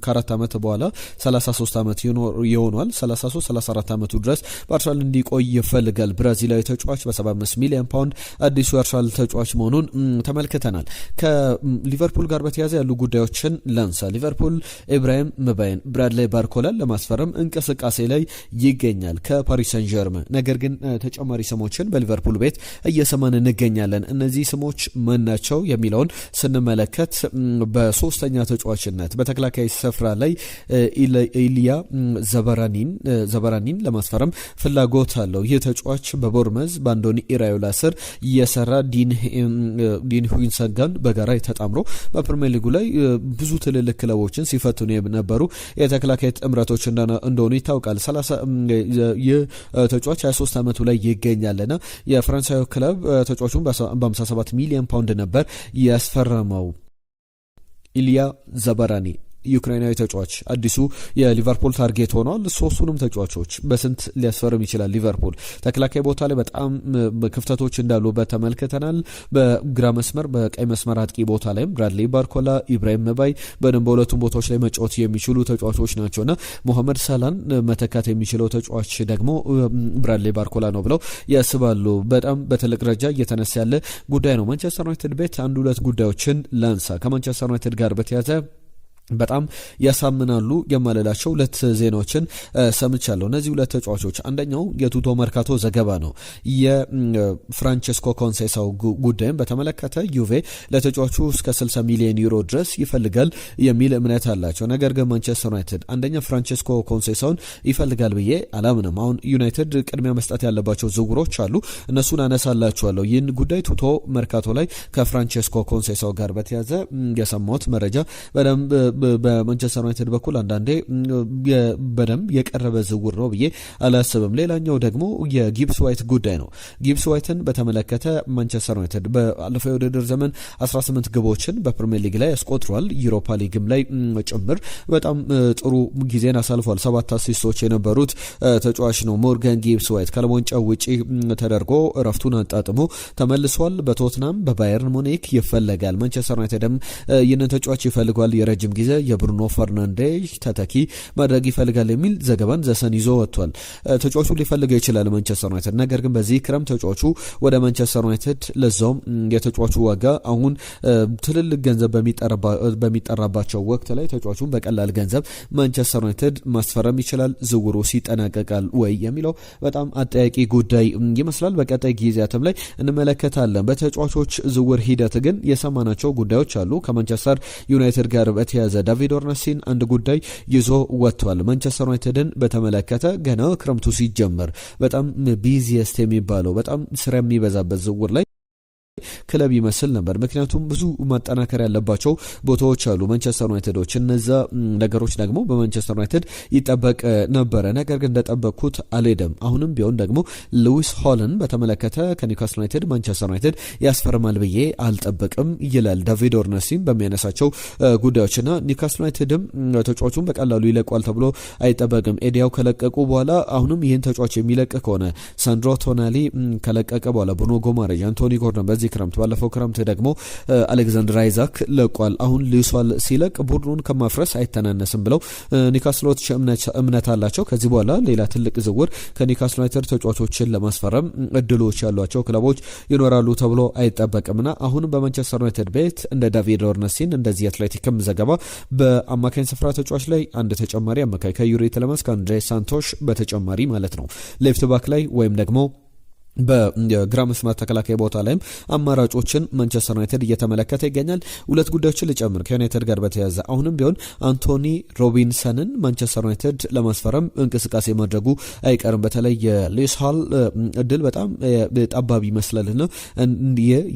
[SPEAKER 1] ከ4 ዓመት በኋላ 33 ዓመት ይሆናል። 33-34 ዓመቱ ድረስ በአርሰናል እንዲቆይ ይፈልጋል። ብራዚላዊ ተጫዋች በ75 ሚሊዮን ፓውንድ አዲሱ የአርሰናል ተጫዋች መሆኑን ተመልክተናል። ከሊቨርፑል ጋር በተያያዘ ያሉ ጉዳዮችን ላንሳ። ሊቨርፑል ኢብራሂም ምባይን፣ ብራድሊ ባርኮላን ለማስፈረም እንቅስቃሴ ላይ ይገኛል ከፓሪስ ሰን ዠርመን። ነገር ግን ተጨማሪ ስሞችን በሊቨርፑል ቤት እየሰማን እንገኛለን። እነዚህ ስሞች ማን ናቸው የሚለውን ስንመለከት በሶስተኛ ተጫዋችነት በተከላካይ ስፍራ ላይ ኢሊያ ዘበራኒን ለማስፈረም ፍላጎት አለው። ይህ ተጫዋች በቦርመዝ በአንዶኒ ኢራዮላ ስር የሰራ ዲን ሁይንሰንጋን በጋራ ተጣምሮ በፕሪሚየር ሊጉ ላይ ብዙ ትልልቅ ክለቦችን ሲፈትኑ የነበሩ የተከላካይ ጥምረቶች እንደሆኑ ይታወቃል። ይህ ተጫዋች 23 ዓመቱ ላይ ይገኛልና የፈረንሳዩ ክለብ ተጫዋቹን በ57 ሚሊዮን ፓውንድ ነበር ያስፈረመው። ኢሊያ ዘበራኒ ዩክሬናዊ ተጫዋች አዲሱ የሊቨርፑል ታርጌት ሆኗል። ሶስቱንም ተጫዋቾች በስንት ሊያስፈርም ይችላል? ሊቨርፑል ተከላካይ ቦታ ላይ በጣም ክፍተቶች እንዳሉበት ተመልክተናል። በግራ መስመር በቀይ መስመር አጥቂ ቦታ ላይም ብራድሊ ባርኮላ፣ ኢብራሂም መባይ በደንብ በሁለቱም ቦታዎች ላይ መጫወት የሚችሉ ተጫዋቾች ናቸውና ሞሐመድ ሳላን መተካት የሚችለው ተጫዋች ደግሞ ብራድሊ ባርኮላ ነው ብለው ያስባሉ። በጣም በትልቅ ደረጃ እየተነሳ ያለ ጉዳይ ነው። ማንቸስተር ዩናይትድ ቤት አንድ ሁለት ጉዳዮችን ላንሳ። ከማንቸስተር ዩናይትድ ጋር በተያያዘ በጣም ያሳምናሉ የማለላቸው ሁለት ዜናዎችን ሰምቻለሁ። እነዚህ ሁለት ተጫዋቾች አንደኛው የቱቶ መርካቶ ዘገባ ነው። የፍራንቸስኮ ኮንሴሳው ጉዳይም በተመለከተ ዩቬ ለተጫዋቹ እስከ 60 ሚሊዮን ዩሮ ድረስ ይፈልጋል የሚል እምነት አላቸው። ነገር ግን ማንቸስተር ዩናይትድ አንደኛ ፍራንቸስኮ ኮንሴሳውን ይፈልጋል ብዬ አላምንም። አሁን ዩናይትድ ቅድሚያ መስጠት ያለባቸው ዝውውሮች አሉ፣ እነሱን አነሳላችኋለሁ። ይህን ጉዳይ ቱቶ መርካቶ ላይ ከፍራንቸስኮ ኮንሴሳው ጋር በተያዘ የሰማሁት መረጃ በደንብ በማንቸስተር ዩናይትድ በኩል አንዳንዴ በደንብ የቀረበ ዝውውር ነው ብዬ አላስብም። ሌላኛው ደግሞ የጊብስ ዋይት ጉዳይ ነው። ጊብስ ዋይትን በተመለከተ ማንቸስተር ዩናይትድ ባለፈው የውድድር ዘመን 18 ግቦችን በፕሪሚየር ሊግ ላይ ያስቆጥሯል። ዩሮፓ ሊግም ላይ ጭምር በጣም ጥሩ ጊዜን አሳልፏል። 7 አሲስቶች የነበሩት ተጫዋች ነው። ሞርጋን ጊብስ ዋይት ከለሞንጫው ውጪ ተደርጎ እረፍቱን አጣጥሞ ተመልሷል። በቶትናም በባየርን ሙኒክ ይፈለጋል። ማንቸስተር ዩናይትድም ይህንን ተጫዋች ይፈልጓል። የረጅም ጊዜ የብሩኖ ፈርናንዴዝ ተተኪ ማድረግ ይፈልጋል የሚል ዘገባን ዘሰን ይዞ ወጥቷል። ተጫዋቹ ሊፈልገው ይችላል ማንቸስተር ዩናይትድ። ነገር ግን በዚህ ክረምት ተጫዋቹ ወደ ማንቸስተር ዩናይትድ ለዛውም የተጫዋቹ ዋጋ አሁን ትልልቅ ገንዘብ በሚጠራባቸው ወቅት ላይ ተጫዋቹን በቀላል ገንዘብ ማንቸስተር ዩናይትድ ማስፈረም ይችላል። ዝውውሩ ሲጠናቀቃል ወይ የሚለው በጣም አጠያቂ ጉዳይ ይመስላል። በቀጣይ ጊዜያትም ላይ እንመለከታለን። በተጫዋቾች ዝውውር ሂደት ግን የሰማናቸው ጉዳዮች አሉ። ከማንቸስተር ዩናይትድ ጋር በተያዘ ዳቪድ ኦርነስቲን አንድ ጉዳይ ይዞ ወጥቷል። ማንቸስተር ዩናይትድን በተመለከተ ገና ክረምቱ ሲጀመር በጣም ቢዚየስት የሚባለው በጣም ስራ የሚበዛበት ዝውውር ላይ ክለብ ይመስል ነበር። ምክንያቱም ብዙ ማጠናከር ያለባቸው ቦታዎች አሉ ማንቸስተር ዩናይትዶች። እነዛ ነገሮች ደግሞ በማንቸስተር ዩናይትድ ይጠበቅ ነበረ። ነገር ግን እንደጠበቅኩት አልሄደም። አሁንም ቢሆን ደግሞ ሉዊስ ሆልን በተመለከተ ከኒውካስል ዩናይትድ ማንቸስተር ዩናይትድ ያስፈርማል ብዬ አልጠብቅም ይላል ዳቪድ ኦርነስቲን በሚያነሳቸው ጉዳዮችና ኒውካስል ዩናይትድም ተጫዋቹን በቀላሉ ይለቋል ተብሎ አይጠበቅም። ኤዲያው ከለቀቁ በኋላ አሁንም ይህን ተጫዋች የሚለቅ ከሆነ ሳንድሮ ቶናሊ ከለቀቀ በኋላ ብሩኖ ጉማሬሽ፣ አንቶኒ ጎርደን በዚህ ክረምት። ባለፈው ክረምት ደግሞ አሌክዛንደር አይዛክ ለቋል። አሁን ሉዊስ ሲለቅ ቡድኑን ከማፍረስ አይተናነስም ብለው ኒውካስሎች እምነት አላቸው። ከዚህ በኋላ ሌላ ትልቅ ዝውውር ከኒውካስል ዩናይትድ ተጫዋቾችን ለማስፈረም እድሎች ያሏቸው ክለቦች ይኖራሉ ተብሎ አይጠበቅምና አሁን በማንቸስተር ዩናይትድ ቤት እንደ ዳቪድ ኦርነስቲን እንደዚህ አትሌቲክም ዘገባ በአማካኝ ስፍራ ተጫዋች ላይ አንድ ተጨማሪ አማካኝ ከዩሪ ቲለመንስ ከአንድሬ ሳንቶሽ በተጨማሪ ማለት ነው ሌፍት ባክ ላይ ወይም ደግሞ በግራ መስመር ተከላካይ ቦታ ላይም አማራጮችን ማንቸስተር ዩናይትድ እየተመለከተ ይገኛል። ሁለት ጉዳዮችን ልጨምር ከዩናይትድ ጋር በተያያዘ አሁንም ቢሆን አንቶኒ ሮቢንሰንን ማንቸስተር ዩናይትድ ለማስፈረም እንቅስቃሴ ማድረጉ አይቀርም። በተለይ የሉዊስ ሃል እድል በጣም ጠባብ ይመስላልና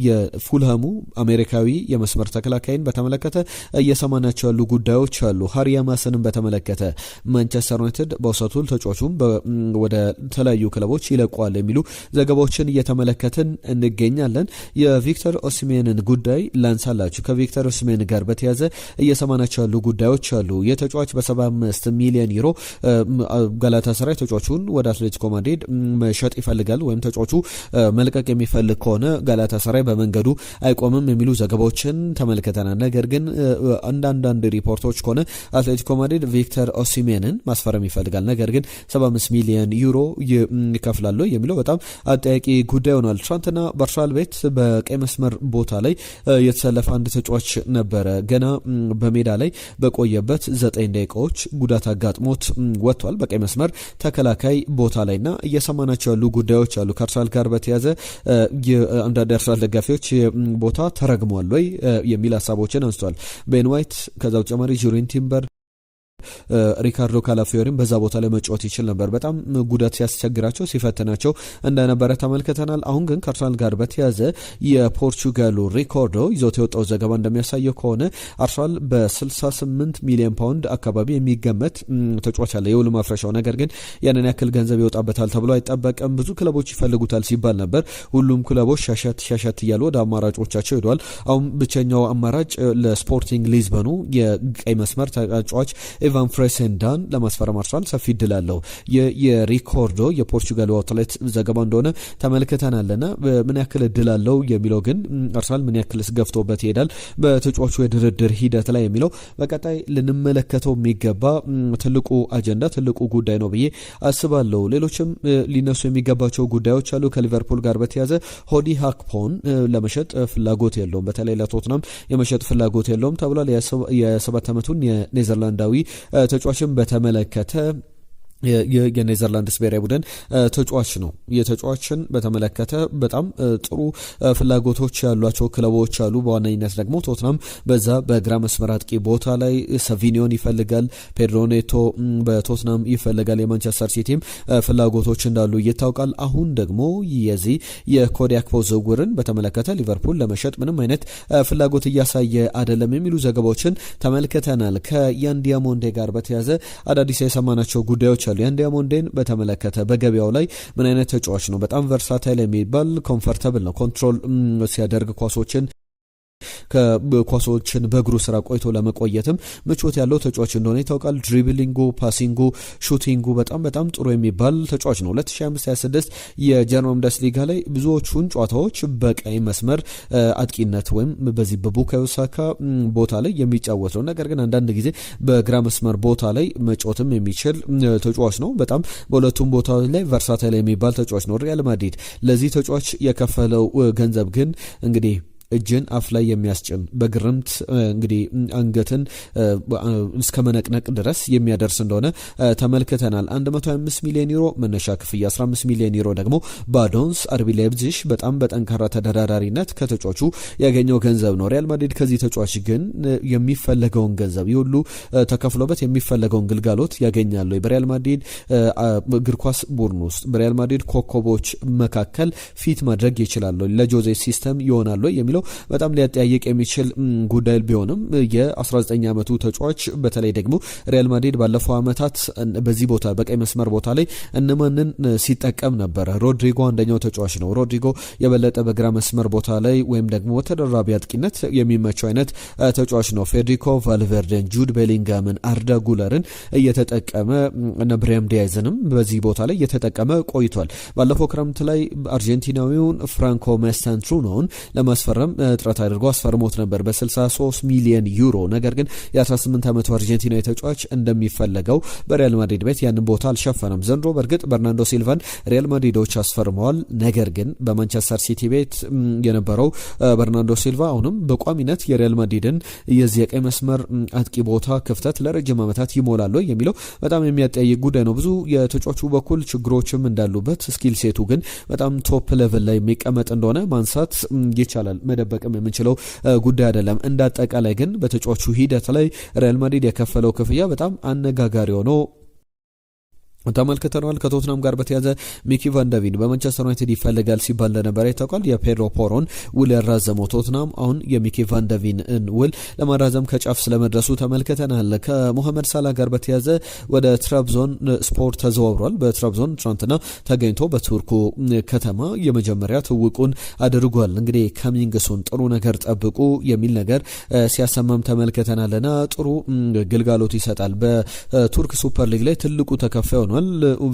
[SPEAKER 1] የፉልሃሙ አሜሪካዊ የመስመር ተከላካይን በተመለከተ እየሰማናቸው ያሉ ጉዳዮች አሉ። ሃሪያማስንን በተመለከተ ማንቸስተር ዩናይትድ በውሰቱል ተጫዋቹም ወደ ተለያዩ ክለቦች ይለቀዋል የሚሉ ዘገባዎችን እየተመለከትን እንገኛለን። የቪክተር ኦሲሜንን ጉዳይ ላንሳላችሁ። ከቪክተር ኦሲሜን ጋር በተያያዘ እየሰማናቸው ያሉ ጉዳዮች አሉ። የተጫዋች በ75 ሚሊዮን ዩሮ ጋላታሳራይ ተጫዋቹን ወደ አትሌቲኮ ማድሪድ መሸጥ ይፈልጋል ወይም ተጫዋቹ መልቀቅ የሚፈልግ ከሆነ ጋላታሳራይ በመንገዱ አይቆምም የሚሉ ዘገባዎችን ተመልክተናል። ነገር ግን አንዳንድ ሪፖርቶች ከሆነ አትሌቲኮ ማድሪድ ቪክተር ኦሲሜንን ማስፈረም ይፈልጋል። ነገር ግን 75 ሚሊዮን ዩሮ ይከፍላሉ የሚለው በጣም አጠያቂ ጉዳይ ሆኗል። ትናንትና በአርሰናል ቤት በቀይ መስመር ቦታ ላይ የተሰለፈ አንድ ተጫዋች ነበረ። ገና በሜዳ ላይ በቆየበት 9 ደቂቃዎች ጉዳት አጋጥሞት ወጥቷል። በቀይ መስመር ተከላካይ ቦታ ላይና እየሰማናቸው ያሉ ጉዳዮች አሉ። ከአርሰናል ጋር በተያያዘ አንዳንድ አርሰናል ደጋፊዎች ቦታ ተረግሟል ወይ የሚል ሀሳቦችን አንስቷል። ቤን ዋይት ከዛ በተጨማሪ ጁሪን ቲምበር ሪካርዶ ካላፊዮሪም በዛ ቦታ ላይ መጫወት ይችል ነበር። በጣም ጉዳት ሲያስቸግራቸው ሲፈትናቸው እንደነበረ ተመልክተናል። አሁን ግን ከአርሰናል ጋር በተያዘ የፖርቹጋሉ ሪካርዶ ይዞት የወጣው ዘገባ እንደሚያሳየው ከሆነ አርሰናል በ68 ሚሊዮን ፓውንድ አካባቢ የሚገመት ተጫዋች አለ የውል ማፍረሻው። ነገር ግን ያንን ያክል ገንዘብ ይወጣበታል ተብሎ አይጠበቅም። ብዙ ክለቦች ይፈልጉታል ሲባል ነበር። ሁሉም ክለቦች ሻሸት እያሉ ወደ አማራጮቻቸው ሄደዋል። አሁን ብቸኛው አማራጭ ለስፖርቲንግ ሊዝበኑ የቀይ መስመር ተጫዋች ኢቫን ፍሬሰንዳን ለማስፈረም አርሰናል ሰፊ እድል አለው። የሪካርዶ የፖርቹጋል አውትሌት ዘገባ እንደሆነ ተመልክተናልና ምን ያክል እድል አለው የሚለው ግን አርሰናል ምን ያክል ገፍቶበት ይሄዳል በተጫዋቹ የድርድር ሂደት ላይ የሚለው በቀጣይ ልንመለከተው የሚገባ ትልቁ አጀንዳ ትልቁ ጉዳይ ነው ብዬ አስባለሁ። ሌሎችም ሊነሱ የሚገባቸው ጉዳዮች አሉ። ከሊቨርፑል ጋር በተያዘ ሆዲ ሃክፖን ለመሸጥ ፍላጎት የለውም። በተለይ ለቶትናም የመሸጥ ፍላጎት የለውም ተብሏል። የ7 ዓመቱን የኔዘርላንዳዊ ተጫዋችን በተመለከተ የኔዘርላንድስ ብሔራዊ ቡድን ተጫዋች ነው። የተጫዋችን በተመለከተ በጣም ጥሩ ፍላጎቶች ያሏቸው ክለቦች አሉ። በዋነኝነት ደግሞ ቶትናም በዛ በግራ መስመር አጥቂ ቦታ ላይ ሰቪኒዮን ይፈልጋል። ፔድሮ ኔቶ በቶትናም ይፈልጋል። የማንቸስተር ሲቲም ፍላጎቶች እንዳሉ ይታወቃል። አሁን ደግሞ የዚህ የኮዲያክፖ ዝውውርን በተመለከተ ሊቨርፑል ለመሸጥ ምንም አይነት ፍላጎት እያሳየ አይደለም የሚሉ ዘገባዎችን ተመልክተናል። ከያን ዲያሞንዴ ጋር በተያያዘ አዳዲስ የሰማናቸው ጉዳዮች አሉ። ያን ዲያሞንዴን በተመለከተ በገበያው ላይ ምን አይነት ተጫዋች ነው? በጣም ቨርሳታይል የሚባል ኮምፎርታብል ነው። ኮንትሮል ሲያደርግ ኳሶችን በእግሩ ስራ ቆይቶ ለመቆየትም ምቾት ያለው ተጫዋች እንደሆነ ይታወቃል። ድሪብሊንጉ፣ ፓሲንጉ፣ ሹቲንጉ በጣም ጥሩ የሚባል ተጫዋች ነው። 2025-26 የጀርመን ቡንደስሊጋ ላይ ብዙዎቹን ጨዋታዎች በቀይ መስመር አጥቂነት ወይም በዚህ በቡካዮ ሳካ ቦታ ላይ የሚጫወት ነው። ነገር ግን አንዳንድ ጊዜ በግራ መስመር ቦታ ላይ መጫወትም የሚችል ተጫዋች ነው። በጣም በሁለቱም ቦታዎች ላይ ቨርሳታይል የሚባል ተጫዋች ነው። ሪያል ማድሪድ ለዚህ ተጫዋች የከፈለው ገንዘብ ግን እንግዲህ እጅን አፍ ላይ የሚያስጭን በግርምት እንግዲህ አንገትን እስከ መነቅነቅ ድረስ የሚያደርስ እንደሆነ ተመልክተናል። 125 ሚሊዮን ዩሮ መነሻ ክፍያ፣ 15 ሚሊዮን ዩሮ ደግሞ ባዶንስ አርቢ ላይፕዚግ በጣም በጠንካራ ተደራዳሪነት ከተጫዋቹ ያገኘው ገንዘብ ነው። ሪያል ማድሪድ ከዚህ ተጫዋች ግን የሚፈለገውን ገንዘብ ይሁሉ ተከፍሎበት የሚፈለገውን ግልጋሎት ያገኛሉ? በሪያል ማድሪድ እግር ኳስ ቡድን ውስጥ በሪያል ማድሪድ ኮከቦች መካከል ፊት ማድረግ ይችላሉ? ለጆዜ ሲስተም ይሆናሉ የሚለው በጣም ሊያጠያይቅ የሚችል ጉዳይ ቢሆንም የ19 ዓመቱ ተጫዋች በተለይ ደግሞ ሪያል ማድሪድ ባለፈው ዓመታት በዚህ ቦታ በቀይ መስመር ቦታ ላይ እነማንን ሲጠቀም ነበር? ሮድሪጎ አንደኛው ተጫዋች ነው። ሮድሪጎ የበለጠ በግራ መስመር ቦታ ላይ ወይም ደግሞ ተደራቢ አጥቂነት የሚመቸው አይነት ተጫዋች ነው። ፌዴሪኮ ቫልቨርደን፣ ጁድ ቤሊንጋምን፣ አርዳ ጉለርን እየተጠቀመ እና ብራሂም ዲያዝንም በዚህ ቦታ ላይ እየተጠቀመ ቆይቷል። ባለፈው ክረምት ላይ አርጀንቲናዊውን ፍራንኮ ማስታንቱኖን ለማስፈረም ጥረት አድርጎ አስፈርሞት ነበር በ63 ሚሊዮን ዩሮ። ነገር ግን የ18 ዓመቱ አርጀንቲናዊ ተጫዋች እንደሚፈለገው በሪያል ማድሪድ ቤት ያንን ቦታ አልሸፈነም። ዘንድሮ በእርግጥ በርናንዶ ሲልቫን ሪያል ማድሪዶች አስፈርመዋል። ነገር ግን በማንቸስተር ሲቲ ቤት የነበረው በርናንዶ ሲልቫ አሁንም በቋሚነት የሪያል ማድሪድን የዚህ የቀይ መስመር አጥቂ ቦታ ክፍተት ለረጅም ዓመታት ይሞላሉ የሚለው በጣም የሚያጠያይቅ ጉዳይ ነው። ብዙ የተጫዋቹ በኩል ችግሮችም እንዳሉበት፣ ስኪል ሴቱ ግን በጣም ቶፕ ሌቭል ላይ የሚቀመጥ እንደሆነ ማንሳት ይቻላል። መደበቅም የምንችለው ጉዳይ አይደለም። እንዳጠቃላይ ግን በተጫዋቹ ሂደት ላይ ሪያል ማድሪድ የከፈለው ክፍያ በጣም አነጋጋሪ ሆኖ ተመልክተናል። ከቶትናም ጋር በተያዘ ሚኪ ቫንደቪን በማንቸስተር ዩናይትድ ይፈልጋል ሲባል እንደነበረ ይታወቃል። የፔድሮ ፖሮን ውል ያራዘመው ቶትናም አሁን የሚኪ ቫንደቪንን ውል ለማራዘም ከጫፍ ስለመድረሱ ተመልክተናል። ከሞሐመድ ሳላ ጋር በተያዘ ወደ ትራብዞን ስፖርት ተዘዋውሯል። በትራብዞን ትናንትና ተገኝቶ በቱርኩ ከተማ የመጀመሪያ ትውቁን አድርጓል። እንግዲህ ካሚንግሱን ጥሩ ነገር ጠብቁ የሚል ነገር ሲያሰማም ተመልክተናልና ጥሩ ግልጋሎት ይሰጣል። በቱርክ ሱፐር ሊግ ላይ ትልቁ ተከፋይ ሆኗል።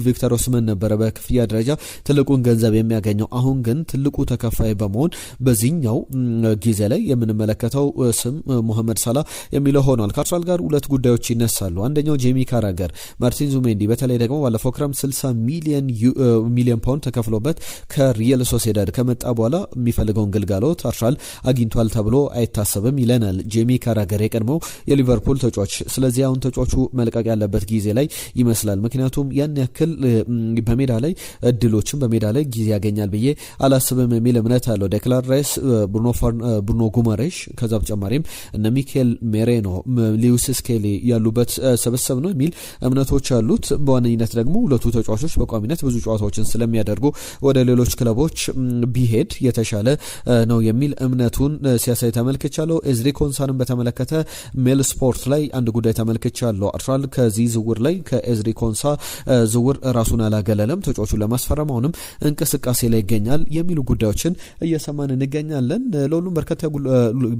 [SPEAKER 1] ቪክተር ኦስመን ነበረ በክፍያ ደረጃ ትልቁን ገንዘብ የሚያገኘው። አሁን ግን ትልቁ ተከፋይ በመሆን በዚህኛው ጊዜ ላይ የምንመለከተው ስም ሞሐመድ ሳላ የሚለው ሆኗል። ከአርሰናል ጋር ሁለት ጉዳዮች ይነሳሉ። አንደኛው ጄሚ ካራገር፣ ማርቲን ዙሜንዲ በተለይ ደግሞ ባለፈው ክረምት 60 ሚሊዮን ፓውንድ ተከፍሎበት ከሪያል ሶሴዳድ ከመጣ በኋላ የሚፈልገውን ግልጋሎት አርሰናል አግኝቷል ተብሎ አይታሰብም ይለናል ጄሚ ካራገር የቀድሞው የሊቨርፑል ተጫዋች። ስለዚህ አሁን ተጫዋቹ መልቀቅ ያለበት ጊዜ ላይ ይመስላል። ምክንያቱም ያን ያክል በሜዳ ላይ እድሎችን በሜዳ ላይ ጊዜ ያገኛል ብዬ አላስብም የሚል እምነት አለው። ዴክላን ራይስ፣ ብሩኖ ጉማሬሽ ከዛ በተጨማሪም እነ ሚኬል ሜሬኖ፣ ሊዩስ ስኬሊ ያሉበት ስብስብ ነው የሚል እምነቶች አሉት። በዋነኝነት ደግሞ ሁለቱ ተጫዋቾች በቋሚነት ብዙ ጨዋታዎችን ስለሚያደርጉ ወደ ሌሎች ክለቦች ቢሄድ የተሻለ ነው የሚል እምነቱን ሲያሳይ ተመልክቻለሁ። ኤዝሪ ኮንሳንም በተመለከተ ሜል ስፖርት ላይ አንድ ጉዳይ ተመልክቻለሁ። አርሰናል ከዚህ ዝውውር ላይ ከኤዝሪ ኮንሳ ዝውውር ራሱን አላገለለም፣ ተጫዋቹን ለማስፈረም አሁንም እንቅስቃሴ ላይ ይገኛል የሚሉ ጉዳዮችን እየሰማን እንገኛለን። ለሁሉም በርከታ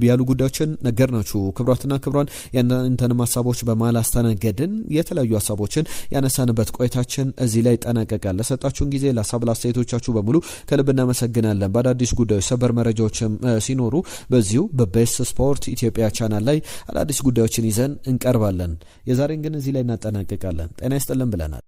[SPEAKER 1] ያሉ ጉዳዮችን ነገርናችሁ። ክብራትና ክብሯን ያንተንም ሀሳቦች በማላስተናገድን የተለያዩ ሀሳቦችን ያነሳንበት ቆይታችን እዚህ ላይ ጠናቀቃል። ለሰጣችሁን ጊዜ ለሀሳብ አስተያየቶቻችሁ በሙሉ ከልብ እናመሰግናለን። በአዳዲስ ጉዳዮች ሰበር መረጃዎችም ሲኖሩ በዚሁ በቤስት ስፖርት ኢትዮጵያ ቻናል ላይ አዳዲስ ጉዳዮችን ይዘን እንቀርባለን። የዛሬን ግን እዚህ ላይ እናጠናቀቃለን። ጤና ይስጥልን ብለናል።